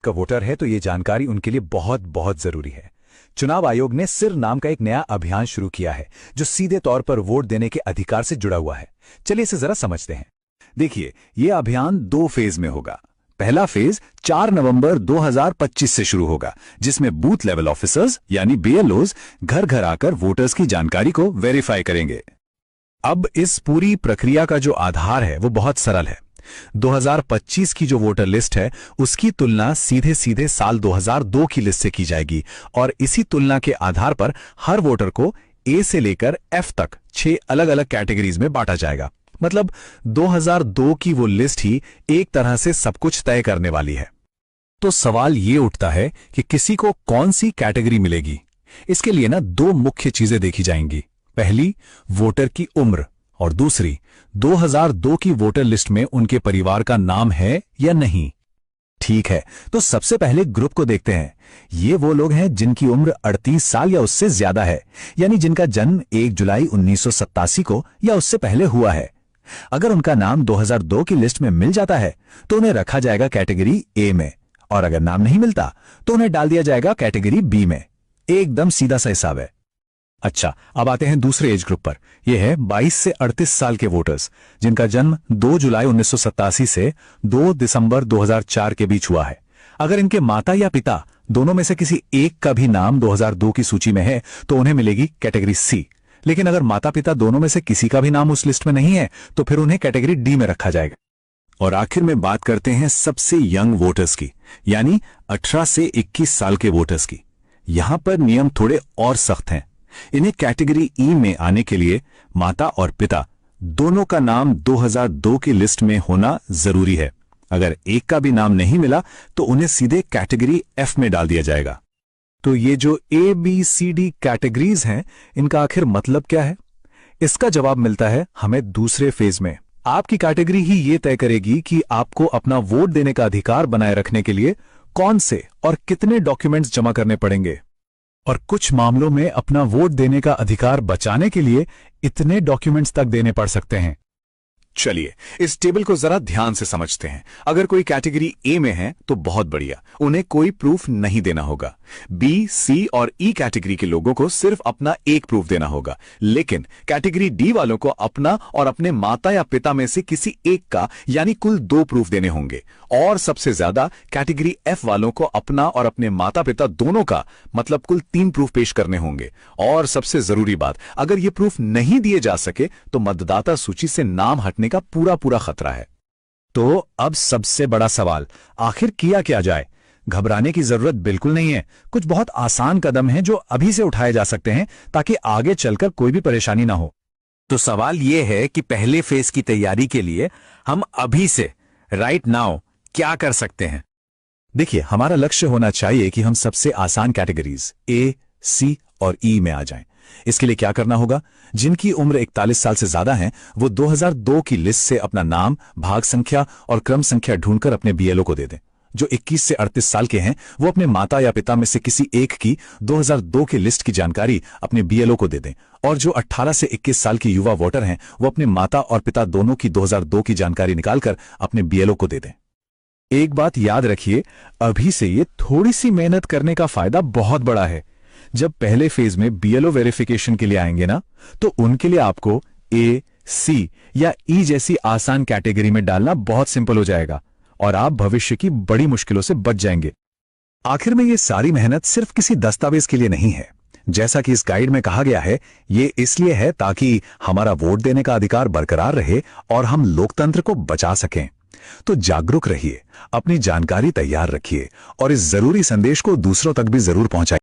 का वोटर है तो ये जानकारी उनके लिए बहुत बहुत जरूरी है। चुनाव आयोग ने सिर नाम का एक नया अभियान शुरू किया है जो सीधे तौर पर वोट देने के अधिकार से जुड़ा हुआ है। चलिए इसे जरा समझते हैं। देखिए, यह अभियान 2 फेज में होगा। पहला फेज 4 नवंबर 2025 से शुरू होगा, जिसमें बूथ लेवल ऑफिसर्स यानी बीएलओज घर घर आकर वोटर्स की जानकारी को वेरीफाई करेंगे। अब इस पूरी प्रक्रिया का जो आधार है वो बहुत सरल है। 2025 की जो वोटर लिस्ट है उसकी तुलना सीधे सीधे साल 2002 की लिस्ट से की जाएगी और इसी तुलना के आधार पर हर वोटर को ए से लेकर एफ तक 6 अलग अलग कैटेगरीज में बांटा जाएगा। मतलब 2002 की वो लिस्ट ही एक तरह से सब कुछ तय करने वाली है। तो सवाल ये उठता है कि किसी को कौन सी कैटेगरी मिलेगी। इसके लिए ना 2 मुख्य चीजें देखी जाएंगी। पहली, वोटर की उम्र, और दूसरी, 2002 की वोटर लिस्ट में उनके परिवार का नाम है या नहीं। ठीक है, तो सबसे पहले ग्रुप को देखते हैं। ये वो लोग हैं जिनकी उम्र 38 साल या उससे ज्यादा है, यानी जिनका जन्म 1 जुलाई 1987 को या उससे पहले हुआ है। अगर उनका नाम 2002 की लिस्ट में मिल जाता है तो उन्हें रखा जाएगा कैटेगरी ए में, और अगर नाम नहीं मिलता तो उन्हें डाल दिया जाएगा कैटेगरी बी में। एकदम सीधा सा हिसाब है। अच्छा, अब आते हैं दूसरे एज ग्रुप पर। यह है 22 से 38 साल के वोटर्स, जिनका जन्म 2 जुलाई 1987 से 2 दिसंबर 2004 के बीच हुआ है। अगर इनके माता या पिता दोनों में से किसी एक का भी नाम 2002 की सूची में है तो उन्हें मिलेगी कैटेगरी सी। लेकिन अगर माता पिता दोनों में से किसी का भी नाम उस लिस्ट में नहीं है तो फिर उन्हें कैटेगरी डी में रखा जाएगा। और आखिर में बात करते हैं सबसे यंग वोटर्स की, यानी 18 से 21 साल के वोटर्स की। यहां पर नियम थोड़े और सख्त हैं। इन्हें कैटेगरी ई में आने के लिए माता और पिता दोनों का नाम 2002 की लिस्ट में होना जरूरी है। अगर एक का भी नाम नहीं मिला तो उन्हें सीधे कैटेगरी एफ में डाल दिया जाएगा। तो ये जो A B C D categories हैं, इनका आखिर मतलब क्या है? इसका जवाब मिलता है हमें दूसरे फेज में। आपकी कैटेगरी ही ये तय करेगी कि आपको अपना वोट देने का अधिकार बनाए रखने के लिए कौन से और कितने डॉक्यूमेंट्स जमा करने पड़ेंगे, और कुछ मामलों में अपना वोट देने का अधिकार बचाने के लिए इतने डॉक्यूमेंट्स तक देने पड़ सकते हैं। चलिए इस टेबल को जरा ध्यान से समझते हैं। अगर कोई कैटेगरी ए में है तो बहुत बढ़िया, उन्हें कोई प्रूफ नहीं देना होगा। बी, सी और ई कैटेगरी के लोगों को सिर्फ अपना एक प्रूफ देना होगा। लेकिन कैटेगरी डी वालों को अपना और अपने माता या पिता में से किसी एक का यानी कुल 2 प्रूफ देने होंगे। और सबसे ज्यादा कैटेगरी एफ वालों को अपना और अपने माता पिता दोनों का मतलब कुल 3 प्रूफ पेश करने होंगे। और सबसे जरूरी बात, अगर ये प्रूफ नहीं दिए जा सके तो मतदाता सूची से नाम हटने का पूरा पूरा खतरा है। तो अब सबसे बड़ा सवाल, आखिर किया क्या जाए? घबराने की जरूरत बिल्कुल नहीं है। कुछ बहुत आसान कदम हैं जो अभी से उठाए जा सकते हैं ताकि आगे चलकर कोई भी परेशानी ना हो। तो सवाल यह है कि पहले फेज की तैयारी के लिए हम अभी से राइट नाउ क्या कर सकते हैं? देखिए, हमारा लक्ष्य होना चाहिए कि हम सबसे आसान कैटेगरीज ए, सी और ई में आ जाएं। इसके लिए क्या करना होगा? जिनकी उम्र 41 साल से ज्यादा है वो 2002 की लिस्ट से अपना नाम, भाग संख्या और क्रम संख्या ढूंढकर अपने बीएलओ को दे दें। जो 21 से 38 साल के हैं वो अपने माता या पिता में से किसी एक की 2002 की लिस्ट की जानकारी अपने बीएलओ को दे दें। और जो 18 से 21 साल की युवा वोटर हैं वो अपने माता और पिता दोनों की 2002 की जानकारी निकालकर अपने बीएलओ को दे दें। एक बात याद रखिए, अभी से ये थोड़ी सी मेहनत करने का फायदा बहुत बड़ा है। जब पहले फेज में बीएलओ वेरिफिकेशन के लिए आएंगे ना, तो उनके लिए आपको ए, सी या ई जैसी आसान कैटेगरी में डालना बहुत सिंपल हो जाएगा और आप भविष्य की बड़ी मुश्किलों से बच जाएंगे। आखिर में ये सारी मेहनत सिर्फ किसी दस्तावेज के लिए नहीं है। जैसा कि इस गाइड में कहा गया है, ये इसलिए है ताकि हमारा वोट देने का अधिकार बरकरार रहे और हम लोकतंत्र को बचा सकें। तो जागरूक रहिए, अपनी जानकारी तैयार रखिए और इस जरूरी संदेश को दूसरों तक भी जरूर पहुंचाइए।